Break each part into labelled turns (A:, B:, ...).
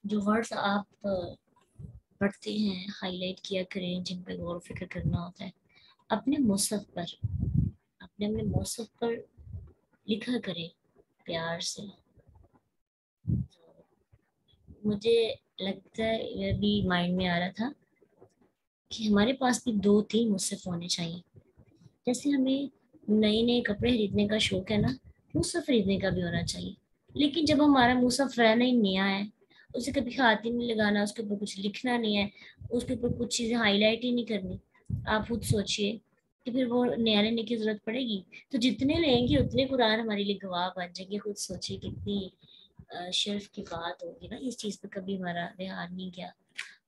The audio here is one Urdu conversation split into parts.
A: جو ورڈز آپ پڑھتے ہیں ہائی لائٹ کیا کریں، جن پہ غور و فکر کرنا ہوتا ہے اپنے مصحف پر، اپنے مصحف پر لکھا کریں پیار سے. مجھے لگتا ہے یہ بھی مائنڈ میں آ رہا تھا کہ ہمارے پاس بھی 2-3 مصحف ہونے چاہیے. جیسے ہمیں نئے نئے کپڑے خریدنے کا شوق ہے نا، مصحف خریدنے کا بھی ہونا چاہیے. لیکن جب ہمارا مصحف رہنا ہی نیا ہے، اسے کبھی ہاتھ ہی نہیں لگانا، اس کے اوپر کچھ لکھنا نہیں ہے، اس کے اوپر کچھ چیزیں ہائی لائٹ ہی نہیں کرنی، آپ خود سوچئے کہ پھر وہ نیا لینے کی ضرورت پڑے گی. تو جتنے لیں گے اتنے قرآن ہمارے لیے گواہ بن جائیں گے. خود سوچئے کتنی شرف کی بات ہوگی نا. اس چیز پہ کبھی ہمارا دھیان نہیں گیا.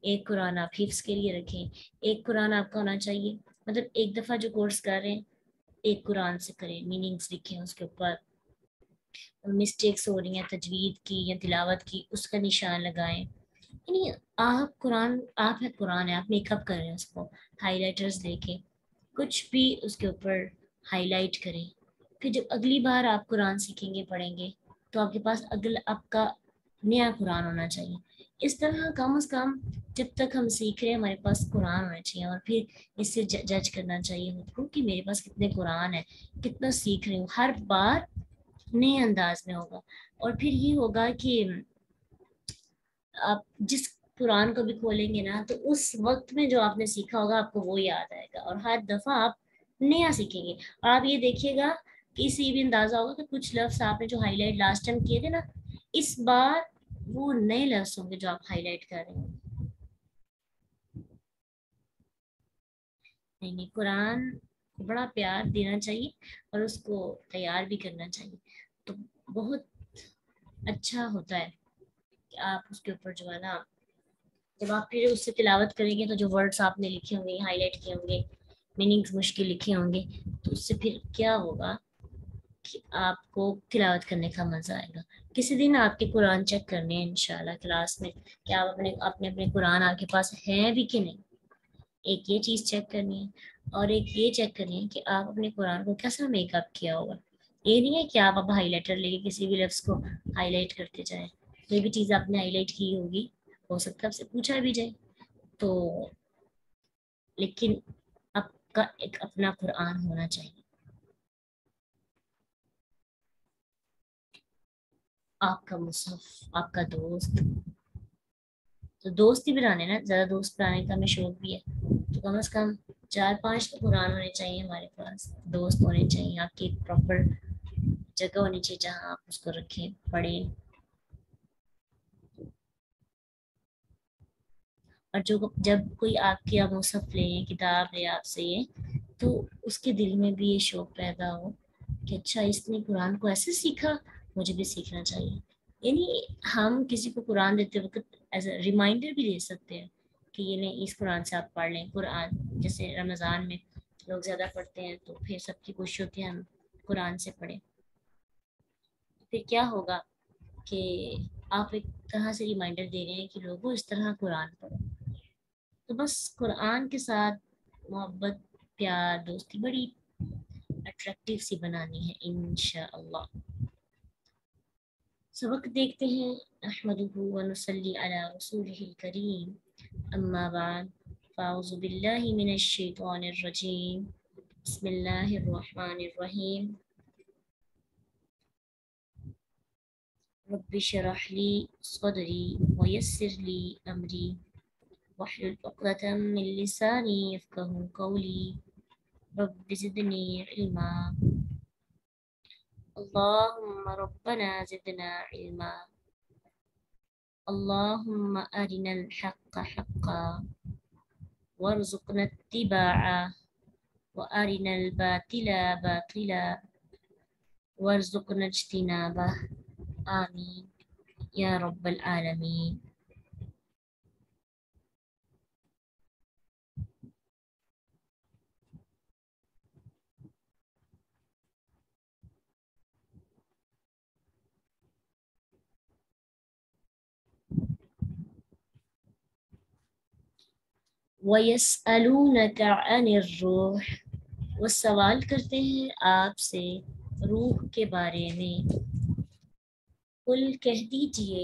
A: ایک قرآن آپ حفظ کے لیے رکھیں. ایک قرآن آپ کا ہونا چاہیے، مطلب ایک دفعہ جو کورس کر رہے ہیں ایک قرآن سے کریں، میننگز لکھیں اس کے اوپر، مسٹیکس ہو رہی ہیں تجوید کی یا تلاوت کی اس کا نشان لگائیں. یعنی آپ قرآن، آپ ہے قرآن ہے، آپ میک اپ کر رہے ہیں اس کو، ہائی لائٹرز لے کے کچھ بھی اس کے اوپر ہائی لائٹ کریں. پھر جب اگلی بار آپ قرآن سیکھیں گے پڑھیں گے تو آپ کے پاس آپ کا نیا قرآن ہونا چاہیے. اس طرح کم از کم جب تک ہم سیکھ رہے ہیں ہمارے پاس قرآن ہونا چاہیے، اور پھر اس سے جج کرنا چاہیے خود کو کہ میرے پاس کتنے قرآن ہے، کتنا سیکھ رہی ہوں. ہر بار نئے انداز میں ہوگا. اور پھر یہ ہوگا کہ آپ جس قرآن کو بھی کھولیں گے نا تو اس وقت میں جو آپ نے سیکھا ہوگا آپ کو وہ یاد آئے گا، اور ہر دفعہ آپ نیا سیکھیں گے. اور آپ یہ دیکھیے گا کہ اس سے بھی اندازہ ہوگا کہ کچھ لفظ آپ نے جو ہائی لائٹ لاسٹ ٹائم کیے تھے نا، اس بار وہ نئے لفظ ہوں گے جو آپ ہائی لائٹ کر رہے ہیں. نہیں نہیں، قرآن کو بڑا پیار دینا چاہیے اور اس کو تیار بھی کرنا چاہیے. تو بہت اچھا ہوتا ہے کہ آپ اس کے اوپر جو ہے نا، جب آپ پھر اس سے تلاوت کریں گے تو جو ورڈس آپ نے لکھے ہوں گے، ہائی لائٹ کیے ہوں گے، میننگس مشکل لکھے ہوں گے، تو اس سے پھر کیا ہوگا کہ آپ کو تلاوت کرنے کا مزہ آئے گا. کسی دن آپ کے قرآن چیک کرنے ہیں انشاءاللہ کلاس میں کہ آپ اپنے قرآن آپ کے پاس ہیں بھی کہ نہیں. ایک یہ چیز چیک کرنی ہے، اور ایک یہ چیک کرنی ہے کہ آپ اپنے قرآن کو کیسا میک اپ کیا ہوگا. یہ نہیں ہے کہ آپ اب ہائی لائٹر لے کے کسی بھی لفظ کو ہائی لائٹ کرتے جائیں. کوئی بھی چیز آپ نے ہائی لائٹ کی ہوگی، ہو سکتا ہے آپ سے پوچھا بھی جائے. تو لیکن آپ کا ایک اپنا قرآن ہونا چاہیے. آپ کا مصحف، آپ کا دوست. تو دوست ہی بنانے نا، زیادہ دوست بنانے کا ہمیں شوق بھی ہے تو کم از کم 4-5 تو قرآن ہونے چاہیے ہمارے پاس. دوست ہونے چاہیے، آپ کی ایک پراپر جگہ ہونی چاہیے جہاں آپ اس کو رکھیں پڑھیں. اور جب کوئی آپ کے مصحف لے، کتاب لے آپ سے یہ، تو اس کے دل میں بھی یہ شوق پیدا ہو کہ اچھا اس نے قرآن کو ایسے سیکھا، مجھے بھی سیکھنا چاہیے. یعنی ہم کسی کو قرآن دیتے وقت ایز اے ریمائنڈر بھی دے سکتے ہیں کہ یہ نہیں، اس قرآن سے آپ پڑھ لیں. قرآن جیسے رمضان میں لوگ زیادہ پڑھتے ہیں تو پھر سب کی کوشش ہوتی ہے ہم قرآن سے پڑھیں. پھر کیا ہوگا کہ آپ ایک طرح سے ریمائنڈر دے رہے ہیں کہ لوگوں اس طرح قرآن پڑھو. تو بس قرآن کے ساتھ محبت، پیار، دوستی بڑی اٹریکٹیو سی بنانی ہے انشاءاللہ. سبق دیکھتے ہیں. احمدہ ونصلی علی رسولہ الکریم، اما بعد، فاعوذ باللہ من الشیطان الرجیم، بسم اللہ الرحمن الرحیم. رب اشرح لی صدری ویسر لی امری واحلل عقدۃ من لسانی یفقہوا قولی. رب زدنی علما. اللهم ربنا زدنا علما. اللهم أرنا الحق حقا وارزقنا اتباعه، وأرنا الباطل باطلا وارزقنا اجتنابه. آمين يا رب العالمين. وَيَسْأَلُونَكَ عَنِ الرُّوحِ، وہ سوال کرتے ہیں آپ سے روح کے بارے میں. قل کہہ دیجئے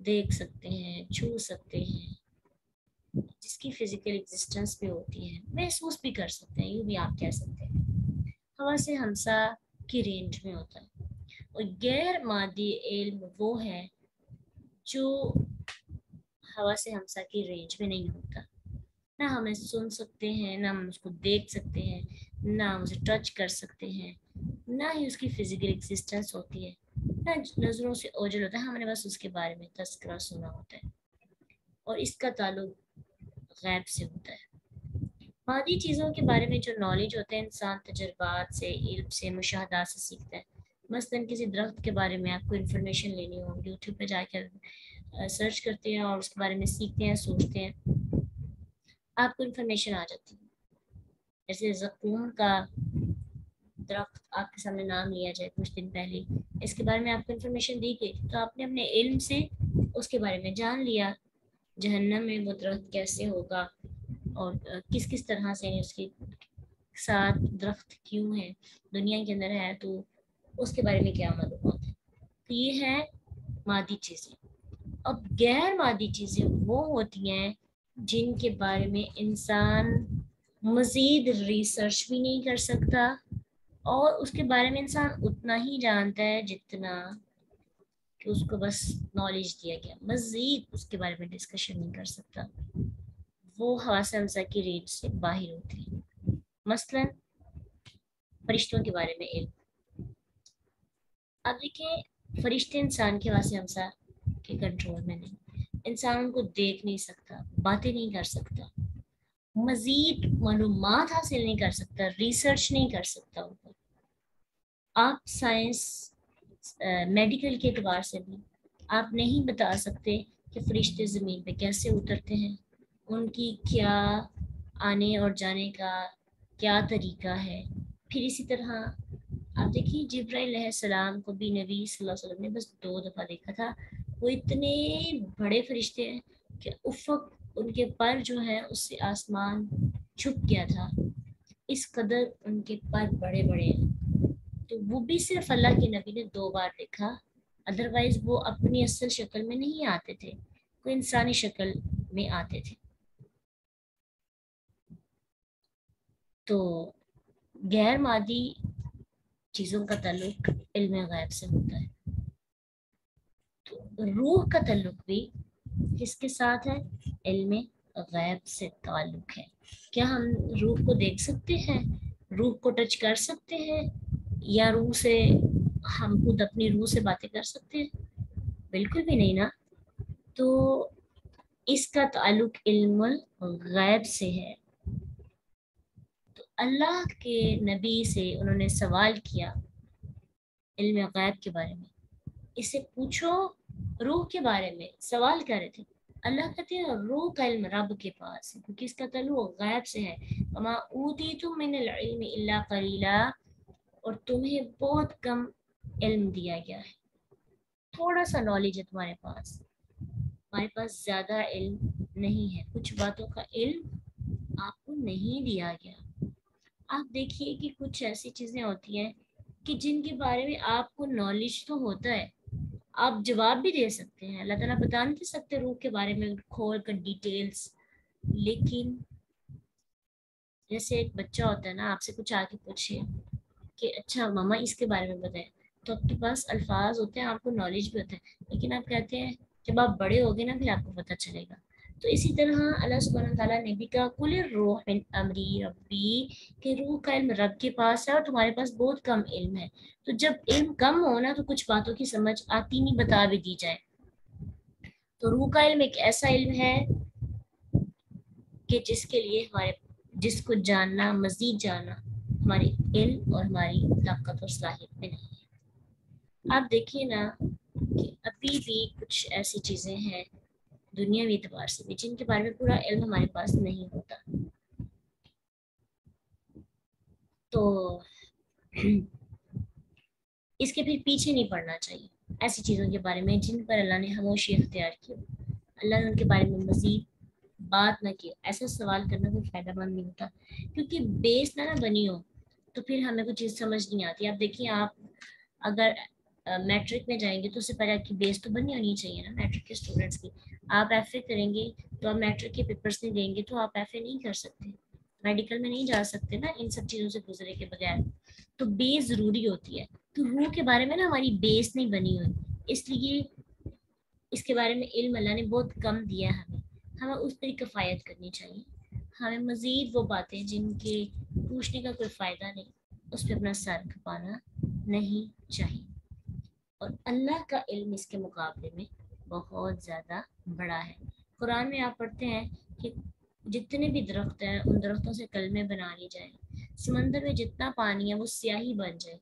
A: دیکھ سکتے ہیں، چھو سکتے ہیں، جس کی فزیکل ایگزسٹنس بھی ہوتی ہے، محسوس بھی کر سکتے ہیں، یوں بھی آپ کہہ سکتے ہیں، ہوا سے ہمسا کی رینج میں ہوتا ہے۔ اور غیر مادی علم وہ ہے جو ہوا سے ہمسا کی رینج میں نہیں ہوتا، نہ ہم اسے سن سکتے ہیں، نہ ہم اس کو دیکھ سکتے ہیں، نہ ہم اسے ٹچ کر سکتے ہیں، نہ ہی اس کی فزیکل ایگزسٹنس ہوتی ہے، نہ نظروں سے اوجھل ہوتا ہے، ہم نے بس اس کے بارے میں تذکرہ سنا ہوتا ہے، اور اس کا تعلق غیب سے ہوتا ہے۔ مادی چیزوں کے بارے میں جو نالج ہوتا ہے انسان تجربات سے، علم سے، مشاہدات سے سیکھتا ہے۔ مثلاً کسی درخت کے بارے میں آپ کو انفارمیشن لینی ہو، یوٹیوب پہ جا کر سرچ کرتے ہیں اور اس کے بارے میں سیکھتے ہیں، سوچتے ہیں، آپ کو انفارمیشن آ جاتی ہے۔ جیسے زقوم کا درخت آپ کے سامنے نام لیا جائے کچھ دن پہلے، اس کے بارے میں آپ کو انفارمیشن دی گئی تو آپ نے اپنے علم سے اس کے بارے میں جان لیا، جہنم میں وہ درخت کیسے ہوگا اور کس کس طرح سے اس کے ساتھ درخت کیوں ہے، دنیا کے اندر ہے تو اس کے بارے میں کیا معلومات ہے۔ تو یہ ہے مادی چیزیں۔ اب غیر مادی چیزیں وہ ہوتی ہیں جن کے بارے میں انسان مزید ریسرچ بھی نہیں کر سکتا، اور اس کے بارے میں انسان اتنا ہی جانتا ہے جتنا کہ اس کو بس نالج دیا گیا، مزید اس کے بارے میں ڈسکشن نہیں کر سکتا، وہ حواس ہمسا کی رینج سے باہر ہوتی ہے۔ مثلاً فرشتوں کے بارے میں علم، اب دیکھیں فرشتے انسان کے حواس ہمسا کے کنٹرول میں نہیں، انسان ان کو دیکھ نہیں سکتا، باتیں نہیں کر سکتا، مزید معلومات حاصل نہیں کر سکتا، ریسرچ نہیں کر سکتا ان پر۔ آپ سائنس میڈیکل کے اعتبار سے بھی آپ نہیں بتا سکتے کہ فرشتے زمین پہ کیسے اترتے ہیں، ان کی کیا آنے اور جانے کا کیا طریقہ ہے۔ پھر اسی طرح آپ دیکھیے جبرائیل علیہ السلام کو بھی نبی صلی اللہ علیہ وسلم نے بس 2 دفعہ دیکھا تھا، وہ اتنے بڑے فرشتے ہیں کہ افق ان کے پر جو ہے اس سے آسمان چھپ گیا تھا، اس قدر ان کے پر بڑے بڑے ہیں۔ تو وہ بھی صرف اللہ کے نبی نے 2 بار دیکھا، ادروائز وہ اپنی اصل شکل میں نہیں آتے تھے، وہ انسانی شکل میں آتے تھے۔ تو غیر مادی چیزوں کا تعلق علم غیب سے ہوتا ہے۔ تو روح کا تعلق بھی کس کے ساتھ ہے؟ علم غیب سے تعلق ہے۔ کیا ہم روح کو دیکھ سکتے ہیں، روح کو ٹچ کر سکتے ہیں، یا روح سے ہم خود اپنی روح سے باتیں کر سکتے ہیں؟ بالکل بھی نہیں نا۔ تو اس کا تعلق علم غیب سے ہے۔ تو اللہ کے نبی سے انہوں نے سوال کیا علم غیب کے بارے میں، اسے پوچھو روح کے بارے میں، سوال کر رہے تھے۔ اللہ کہتے ہیں روح کا علم رب کے پاس ہے، کیونکہ اس کا تعلق غیب سے ہے۔ وما اوتیتم من العلم الا قلیلا، اور تمہیں بہت کم علم دیا گیا ہے، تھوڑا سا نالج ہے تمہارے پاس، ہمارے پاس زیادہ علم نہیں ہے، کچھ باتوں کا علم آپ کو نہیں دیا گیا۔ آپ دیکھیے کہ کچھ ایسی چیزیں ہوتی ہیں کہ جن کے بارے میں آپ کو نالج تو ہوتا ہے، آپ جواب بھی دے سکتے ہیں، اللہ تعالیٰ بتا نہیں سکتے روح کے بارے میں کھول کر ڈیٹیلز، لیکن جیسے ایک بچہ ہوتا ہے نا، آپ سے کچھ آ کے پوچھے کہ اچھا ماما اس کے بارے میں بتائیں، تو آپ کے پاس الفاظ ہوتے ہیں، آپ کو نالج بھی ہوتا ہے، لیکن آپ کہتے ہیں جب آپ بڑے ہوگے نا پھر آپ کو پتہ چلے گا۔ تو اسی طرح اللہ سبحانہ تعالیٰ نے بھی کہا قل الروح من امری ربی، کہ روح کا علم رب کے پاس ہے اور تمہارے پاس بہت کم علم ہے۔ تو جب علم کم ہونا تو کچھ باتوں کی سمجھ آتی نہیں، بتا بھی دی جائے۔ تو روح کا علم ایک ایسا علم ہے کہ جس کے لیے جس کو جاننا، مزید جاننا ہمارے علم اور ہماری طاقت اور صلاحیت میں نہیں ہے۔ آپ دیکھیے نا کہ ابھی بھی کچھ ایسی چیزیں ہیں دنیاوی اعتبار سے بھی جن کے بارے میں پورا علم ہمارے پاس نہیں ہوتا۔ تو اس کے پھر پیچھے نہیں پڑنا چاہیے ایسی چیزوں کے بارے میں جن پر اللہ نے خاموشی اختیار کی، اللہ نے ان کے بارے میں مزید بات نہ کی۔ ایسا سوال کرنا کوئی فائدہ مند نہیں ہوتا، کیونکہ بیس نہ بنی ہو تو پھر ہمیں کوئی چیز سمجھ نہیں آتی۔ آپ دیکھیے، آپ اگر میٹرک میں جائیں گے تو اس سے پہلے آپ کی بیس تو بنی ہونی چاہیے نا میٹرک کے اسٹوڈنٹس کی. آپ ایف اے کریں گے تو آپ میٹرک کے پیپرس نہیں دیں گے تو آپ ایف اے نہیں کر سکتے, میڈیکل میں نہیں جا سکتے نا ان سب چیزوں سے گزرے کے بغیر. تو بیس ضروری ہوتی ہے. تو روح کے بارے میں نا ہماری بیس نہیں بنی ہوئی, اس لیے اس کے بارے میں علم اللہ نے بہت کم دیا ہے ہمیں اس پر کفایت کرنی چاہیے. ہمیں مزید وہ باتیں جن کے پوچھنے کا کوئی فائدہ نہیں اس پہ اپنا سر کھپانا نہیں چاہیے. اور اللہ کا علم اس کے مقابلے میں بہت زیادہ بڑا ہے. قرآن میں آپ پڑھتے ہیں کہ جتنے بھی درخت ہیں ان درختوں سے کلمے بنا لیے جائیں, سمندر میں جتنا پانی ہے وہ سیاہی بن جائے,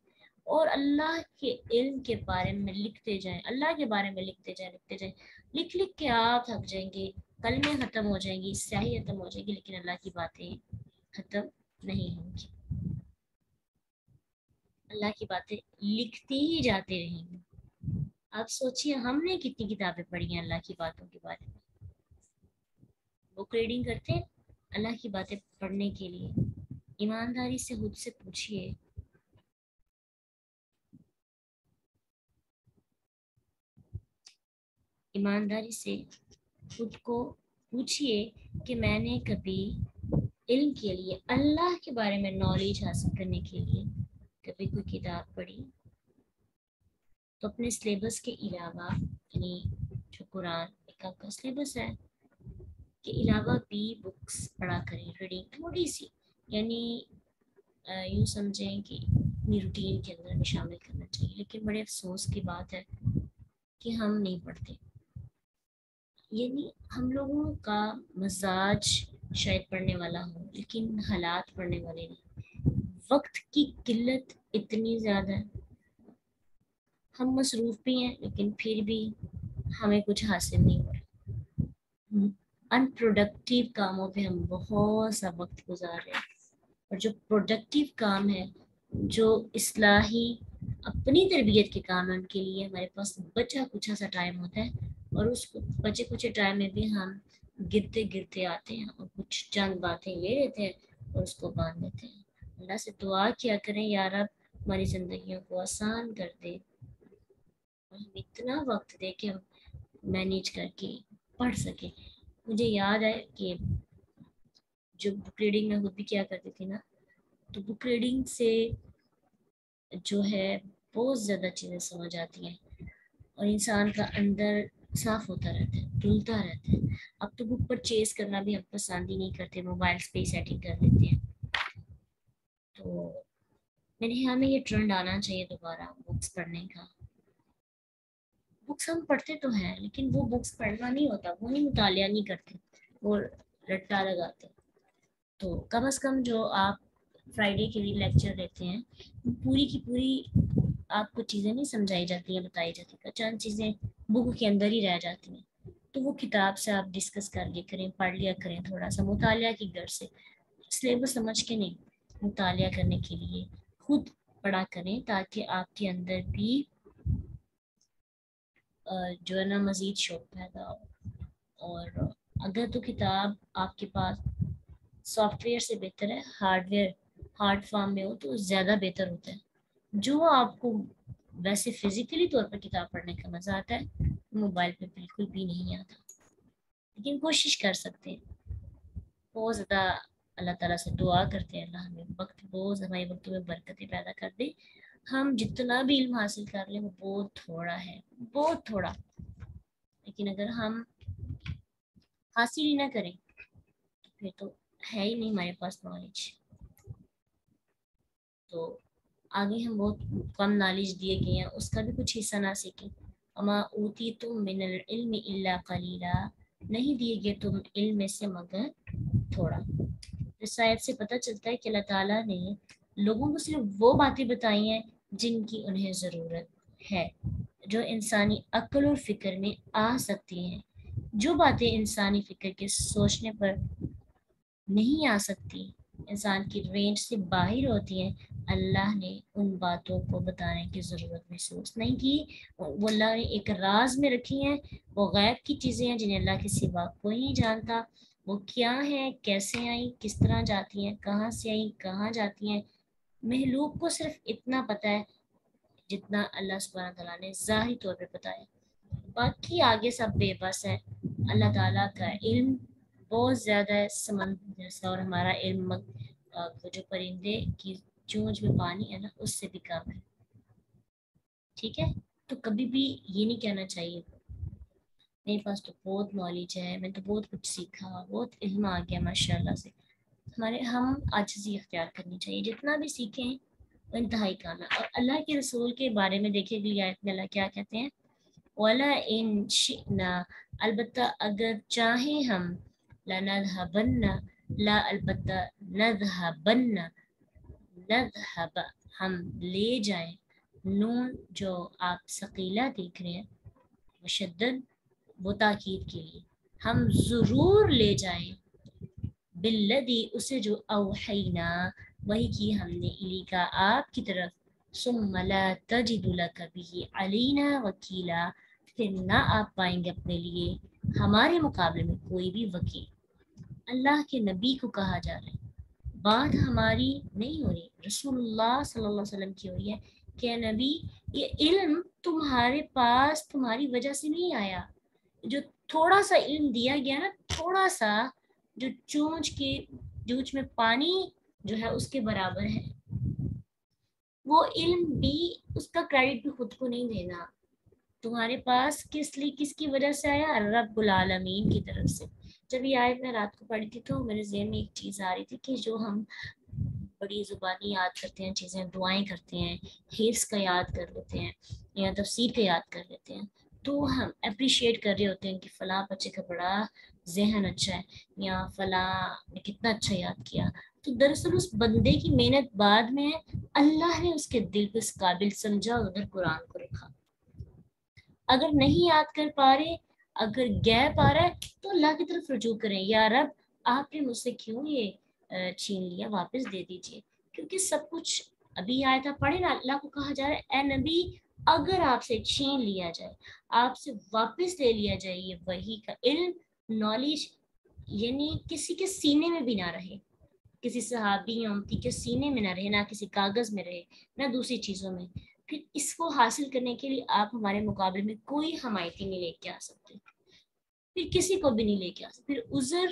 A: اور اللہ کے علم کے بارے میں لکھتے جائیں, اللہ کے بارے میں لکھتے جائیں, لکھ لکھ کے آپ تھک جائیں گے, کلمے ختم ہو جائیں گی, سیاہی ختم ہو جائے گی, لیکن اللہ کی باتیں ختم نہیں ہوں گی. اللہ کی باتیں لکھتی ہی جاتے رہیں گی. آپ سوچیے ہم نے کتنی کتابیں پڑھی ہیں اللہ کی باتوں کے بارے میں. بک ریڈنگ کرتے ہیں اللہ کی باتیں پڑھنے کے لیے. ایمانداری سے خود سے پوچھیے ایمانداری سے خود کو پوچھیے کہ میں نے کبھی علم کے لیے, اللہ کے بارے میں نالج حاصل کرنے کے لیے کبھی کوئی کتاب پڑھی؟ تو اپنے سلیبس کے علاوہ, یعنی جو قرآن ایک آپ کا سلیبس ہے کے علاوہ بھی بکس پڑھا کریں, ریڈنگ تھوڑی سی, یعنی یوں سمجھیں کہ اپنی روٹین کے اندر بھی شامل کرنا چاہیے. لیکن بڑے افسوس کی بات ہے کہ ہم نہیں پڑھتے. یعنی ہم لوگوں کا مزاج شاید پڑھنے والا ہو لیکن حالات پڑھنے والے نہیں. وقت کی قلت اتنی زیادہ ہے, ہم مصروف بھی ہیں لیکن پھر بھی ہمیں کچھ حاصل نہیں ہو رہا. ان پروڈکٹیو کاموں پہ ہم بہت سا وقت گزار رہے ہیں, اور جو پروڈکٹیو کام ہے, جو اصلاحی اپنی تربیت کے کام ہیں, ان کے لیے ہمارے پاس بچا کچھ سا ٹائم ہوتا ہے, اور اس بچے کچھ ٹائم میں بھی ہم گرتے گرتے آتے ہیں اور کچھ چند باتیں لے لیتے ہیں اور اس کو باندھ دیتے ہیں. اللہ سے دعا کیا کریں یا رب ہماری زندگیوں کو آسان کر دے, اور ہم اتنا وقت دے کہ ہم مینیج کر کے پڑھ سکیں. مجھے یاد ہے کہ جو بک ریڈنگ میں خود بھی کیا کرتی تھی نا, تو بک ریڈنگ سے جو ہے بہت زیادہ چیزیں سمجھ آتی ہیں اور انسان کا اندر صاف ہوتا رہتا ہے, دھلتا رہتا ہے. اب تو بک پرچیز کرنا بھی ہم پسند ہی نہیں کرتے, موبائل پہ ہی سیٹنگ کر لیتے ہیں. تو میرے خیال میں یہ ٹرینڈ آنا چاہیے دوبارہ بکس پڑھنے کا. بکس ہم پڑھتے تو ہیں لیکن وہ بکس پڑھنا نہیں ہوتا, وہ نہیں مطالعہ نہیں کرتے, وہ رٹا لگاتے. تو کم از کم جو آپ فرائیڈے کے لیے لیکچر دیتے ہیں پوری کی پوری آپ کو چیزیں نہیں سمجھائی جاتی ہیں, بتائی جاتی ہیں, چند چیزیں بک کے اندر ہی رہ جاتی ہیں. تو وہ کتاب سے آپ ڈسکس کر لیا کریں, پڑھ لیا کریں, تھوڑا سا مطالعہ کی غرض سے, سلیبس سمجھ کے نہیں, مطالعہ کرنے کے لیے خود پڑھا کریں تاکہ آپ کے اندر بھی جو ہے نا مزید شوق پیدا ہو. اور اگر تو کتاب آپ کے پاس سافٹ ویئر سے بہتر ہے ہارڈ ویئر, ہارڈ فارم میں ہو تو زیادہ بہتر ہوتا ہے. جو آپ کو ویسے فزیکلی طور پر کتاب پڑھنے کا مزہ آتا ہے موبائل پہ بالکل بھی نہیں آتا, لیکن کوشش کر سکتے ہیں. بہت زیادہ اللہ تعالیٰ سے دعا کرتے ہیں اللہ ہمیں وقت, بہت ہمارے وقت میں برکتیں پیدا کر دے. ہم جتنا بھی علم حاصل کر لیں وہ بہت تھوڑا ہے, بہت تھوڑا. لیکن اگر ہم حاصل ہی نہ کریں تو پھر تو ہے ہی نہیں ہمارے پاس نالج. تو آگے ہم بہت کم نالج دیے گئے ہیں, اس کا بھی کچھ حصہ نہ سیکھیں. اما اوتیتم من العلم الا قلیلا, نہیں دیے گئے تم علم میں سے مگر تھوڑا. اس آیت سے پتہ چلتا ہے کہ اللہ تعالیٰ نے لوگوں کو صرف وہ باتیں بتائی ہیں جن کی انہیں ضرورت ہے, جو انسانی عقل اور فکر میں آ سکتی ہیں. جو باتیں انسانی فکر کے سوچنے پر نہیں آ سکتی, انسان کی رینج سے باہر ہوتی ہیں, اللہ نے ان باتوں کو بتانے کی ضرورت محسوس نہیں کی. وہ اللہ نے ایک راز میں رکھی ہیں, وہ غیب کی چیزیں ہیں جنہیں اللہ کے سوا کوئی نہیں جانتا. وہ کیا ہیں, کیسے آئیں, کس طرح جاتی ہیں, کہاں سے آئیں, کہاں جاتی ہیں, محلوق کو صرف اتنا پتہ ہے جتنا اللہ سبحانہ تعالیٰ نے ظاہری طور پہ بتایا، باقی آگے سب بے بس ہے۔ اللہ تعالیٰ کا علم بہت زیادہ ہے سمندر جیسا، اور ہمارا علم وہ جو پرندے کی چونچ میں پانی ہے نا اس سے بھی کم ہے، ٹھیک ہے؟ تو کبھی بھی یہ نہیں کہنا چاہیے میرے پاس تو بہت نالج ہے، میں تو بہت کچھ سیکھا، بہت علم آ گیا ماشاء اللہ سے۔ ہم عاجزی اختیار کرنی چاہیے، جتنا بھی سیکھیں وہ انتہائی کام ہے۔ اور اللہ کے رسول کے بارے میں دیکھیں اگلی آیت میں اللہ کیا کہتے ہیں، وَلَا إِن شِئْنَا، البتہ اگر چاہیں ہم، لَنَذْهَبَنَّ، لا البتہ، نذهبن، نذهب، ہم لے جائیں، نون جو آپ ثقیلہ دیکھ رہے ہیں مشدد، وہ تاکید کے لیے، ہم ضرور لے جائیں، بالذی، اسے جو اوحینا، وہی کی ہم نے، الی کا آپ کی طرف، ثم لا تجد لک به علینا وکیلا، پھر نہ آپ پائیں گے اپنے لیے ہمارے مقابلے میں کوئی بھی وکیل۔ اللہ کے نبی کو کہا جا رہا ہے، بات ہماری نہیں ہو رہی، رسول اللہ صلی اللہ علیہ وسلم کی ہو رہی ہے کہ نبی یہ علم تمہارے پاس تمہاری وجہ سے نہیں آیا، جو تھوڑا سا علم دیا گیا نا، تھوڑا سا، جو چونچ میں پانی جو ہے اس کے برابر ہے، وہ علم بھی، اس کا کریڈٹ بھی خود کو نہیں دینا، تمہارے پاس کس کی وجہ سے آیا، رب العالمین کی طرف سے۔ جب یہ آیت میں رات کو پڑھی تھی تو میرے ذہن میں ایک چیز آ رہی تھی کہ جو ہم بڑی زبانی یاد کرتے ہیں چیزیں، دعائیں کرتے ہیں، حفظ کا یاد کر لیتے ہیں یا تفسیر کا یاد کر لیتے ہیں، تو ہم اپریشیٹ کر رہے ہوتے ہیں کہ فلاں بچے کا بڑا ذہن اچھا ہے یا فلاں نے کتنا اچھا یاد کیا، تو دراصل اس بندے کی محنت بعد میں اللہ نے اس کے دل کو اس قابل سمجھا اور ادھر قرآن کو رکھا۔ اگر نہیں یاد کر پا رہے، اگر گیپ آ رہا ہے تو اللہ کی طرف رجوع کریں، یا رب آپ نے مجھ سے کیوں یہ چھین لیا، واپس دے دیجیے، کیونکہ سب کچھ ابھی آیا تھا پڑھے نا، اللہ کو کہا جا رہا ہے اے نبی اگر آپ سے چھین لیا جائے، آپ سے واپس لے لیا جائے یہ وحی کا علم، نالج، یعنی کسی کے سینے میں بھی نہ رہے، کسی صحابی یا امتی کے سینے میں نہ رہے، نہ کسی کاغذ میں رہے، نہ دوسری چیزوں میں، پھر اس کو حاصل کرنے کے لیے آپ ہمارے مقابلے میں کوئی حمایتی نہیں لے کے آ سکتے، پھر کسی کو بھی نہیں لے کے آ سکتے، پھر عذر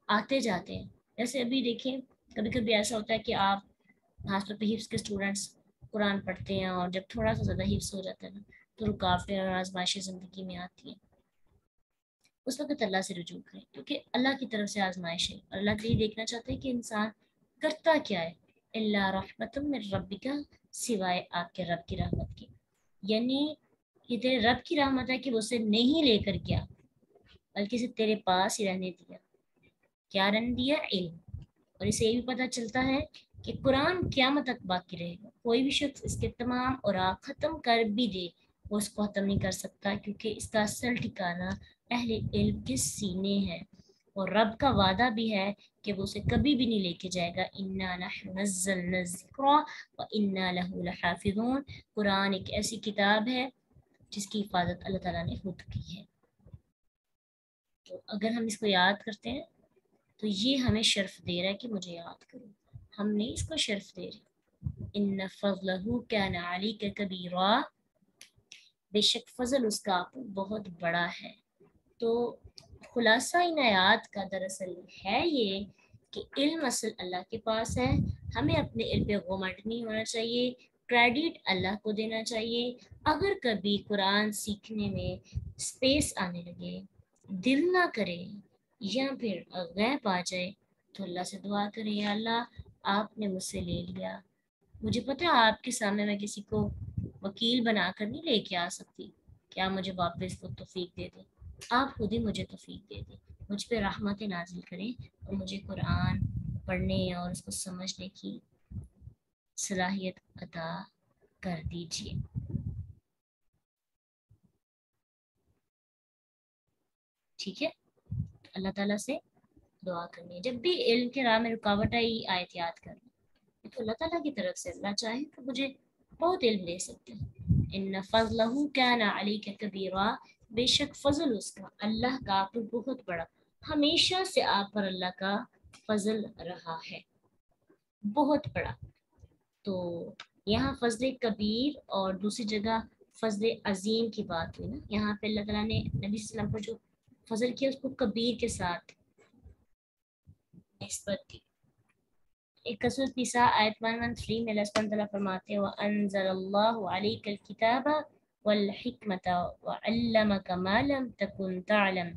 A: آتے جاتے ہیں۔ جیسے ابھی دیکھیں کبھی کبھی ایسا ہوتا ہے کہ آپ خاص طور پہ حفظ کے اسٹوڈنٹس قرآن پڑھتے ہیں، اور جب تھوڑا سا زیادہ حفظ ہو جاتا ہے نا تو رکاوٹیں اور آزمائشیں زندگی میں آتی ہیں، اس وقت اللہ سے رجوع کریں، کیونکہ اللہ کی طرف سے آزمائش ہے، اور اللہ یہ دیکھنا چاہتے ہیں کہ انسان کرتا کیا ہے، اللہ رحمت من ربک، سوائے آپ کے رب کی رحمت کی، یعنی یہ تیرے رب کی رحمت ہے کہ وہ اسے نہیں لے کر گیا بلکہ اسے تیرے پاس ہی رہنے دیا، کیا رہنے دیا، علم۔ اور اسے یہ بھی پتہ چلتا ہے کہ قرآن قیامت تک باقی رہے گا، کوئی بھی شخص اس کے تمام اوراق ختم کر بھی دے وہ اس کو ختم نہیں کر سکتا، کیونکہ اس کا اصل ٹھکانہ اہل علم کے سینے ہے، اور رب کا وعدہ بھی ہے کہ وہ اسے کبھی بھی نہیں لے کے جائے گا، انا نحن نزلنا الذکر وانا لہ لحافظون، قرآن ایک ایسی کتاب ہے جس کی حفاظت اللہ تعالیٰ نے خود کی ہے، تو اگر ہم اس کو یاد کرتے ہیں تو یہ ہمیں شرف دے رہا ہے کہ مجھے یاد کرو، ہم نہیں اس کو شرف دے رہے۔ ان فضلہ کان علیک کبیرا، بے شک فضل اس کا آپ بہت بڑا ہے۔ تو خلاصہ ان آیات کا دراصل ہے یہ کہ علم اصل اللہ کے پاس ہے، ہمیں اپنے علم پہ گھمنڈ نہیں ہونا چاہیے، کریڈٹ اللہ کو دینا چاہیے۔ اگر کبھی قرآن سیکھنے میں اسپیس آنے لگے، دل نہ کرے یا پھر غیب آ جائے تو اللہ سے دعا کریں، یا اللہ آپ نے مجھ سے لے لیا، مجھے پتہ ہے آپ کے سامنے میں کسی کو وکیل بنا کر نہیں لے کے آ سکتی، کیا مجھے واپس کو توفیق دے دیں، آپ خود ہی مجھے توفیق دے دیں، مجھ پہ رحمت نازل کریں اور مجھے قرآن پڑھنے اور اس کو سمجھنے کی صلاحیت عطا کر دیجیے۔ ٹھیک ہے، اللہ تعالیٰ سے دعا کرنی ہے، جب بھی علم کے راہ میں رکاوٹ آئی آیت یاد کرنا، تو اللہ تعالیٰ کی طرف سے اللہ چاہے تو مجھے بہت علم دے سکتے ہیں۔ ان فضلہ کان علیک کبیرا، بے شک فضل اس کا، اللہ کا آپ پر بہت بڑا، ہمیشہ سے آپ پر اللہ کا فضل رہا ہے، بہت بڑا۔ تو یہاں فضل کبیر اور دوسری جگہ فضل عظیم کی بات ہوئی نا. یہاں پہ اللہ تعالیٰ نے نبی صلی اللہ علیہ وسلم پر جو فضل کیا اس کو کبیر کے ساتھ نسبت دی. ایک سورۃ نساء آیت 113 میں اللہ سبحانہ تعالیٰ فرماتے ہیں وَأَنزَلَ اللَّهُ عَلَيْكَ الْكِتَابَ وَالْحِكْمَةَ وَعَلَّمَكَ مَا لَمْ تَكُنْ تَعْلَمْ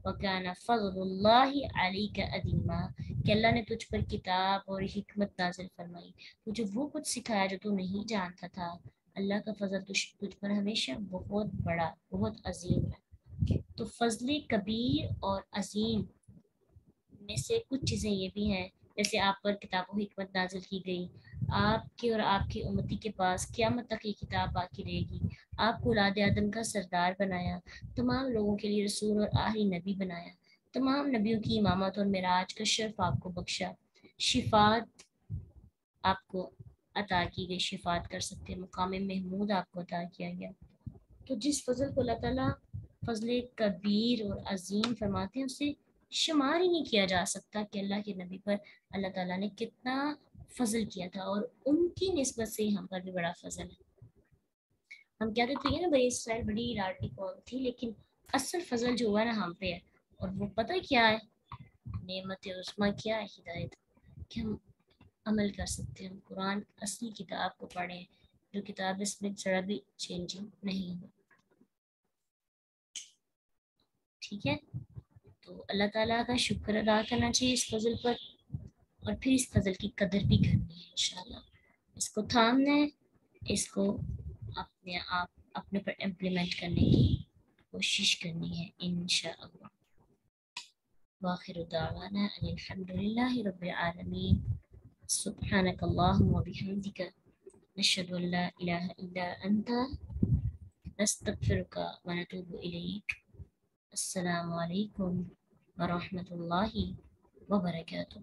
A: وَكَانَ فَضْلُ اللَّهِ عَلَيْكَ عَظِيمًا کہ اللہ نے تجھ پر کتاب اور حکمت نازل فرمائی تجھے وہ کچھ سکھایا جو تو نہیں جانتا تھا. اللہ کا فضل تجھ پر ہمیشہ بہت بڑا بہت عظیم ہے. تو فضل کبیر اور عظیم میں سے کچھ چیزیں یہ بھی ہیں جیسے آپ پر کتاب و حکمت نازل کی گئی. آپ کے اور آپ کی امتی کے پاس قیامت تک یہ کتاب باقی رہے گی. آپ کو اولاد آدم کا سردار بنایا. تمام لوگوں کے لیے رسول اور آخری نبی بنایا. تمام نبیوں کی امامت اور معراج کا شرف آپ کو بخشا. شفاعت آپ کو عطا کی گئی. شفاعت کر سکتے مقام محمود آپ کو عطا کیا گیا. تو جس فضل کو اللہ تعالیٰ فضل کبیر اور عظیم فرماتے ہیں اسے شمار ہی نہیں کیا جا سکتا کہ اللہ کے نبی پر اللہ تعالیٰ نے کتنا فضل کیا تھا اور ان کی نسبت سے ہم پر بھی بڑا فضل ہے. ہم کہتے تھے نا بھائی اسرائیل بڑی لاڈلی قوم تھی لیکن اصل فضل جو ہوا نا ہم پہ ہے. اور وہ پتہ کیا ہے؟ نعمت عظمیٰ کیا ہے؟ ہدایت کہ ہم عمل کر سکتے ہیں. ہم قرآن اصلی کتاب کو پڑھیں جو کتاب اس میں ذرا بھی چینجنگ نہیں ہو. ٹھیک ہے. تو اللہ تعالیٰ کا شکر ادا کرنا چاہیے اس فضل پر اور پھر اس فضل کی قدر بھی کرنی ہے انشاءاللہ. اس کو تھامنا ہے. اس کو اپنے پر امپلیمنٹ کرنے کی کوشش کرنی ہے انشاءاللہ. وآخر دعوانا ان الحمدللہ رب العالمین. سبحانک اللہم وبحمدک نشہد ان لا الہ الا انت نستغفرک ونتوب الیک. السلام علیکم ورحمۃ اللہ وبرکاتہ.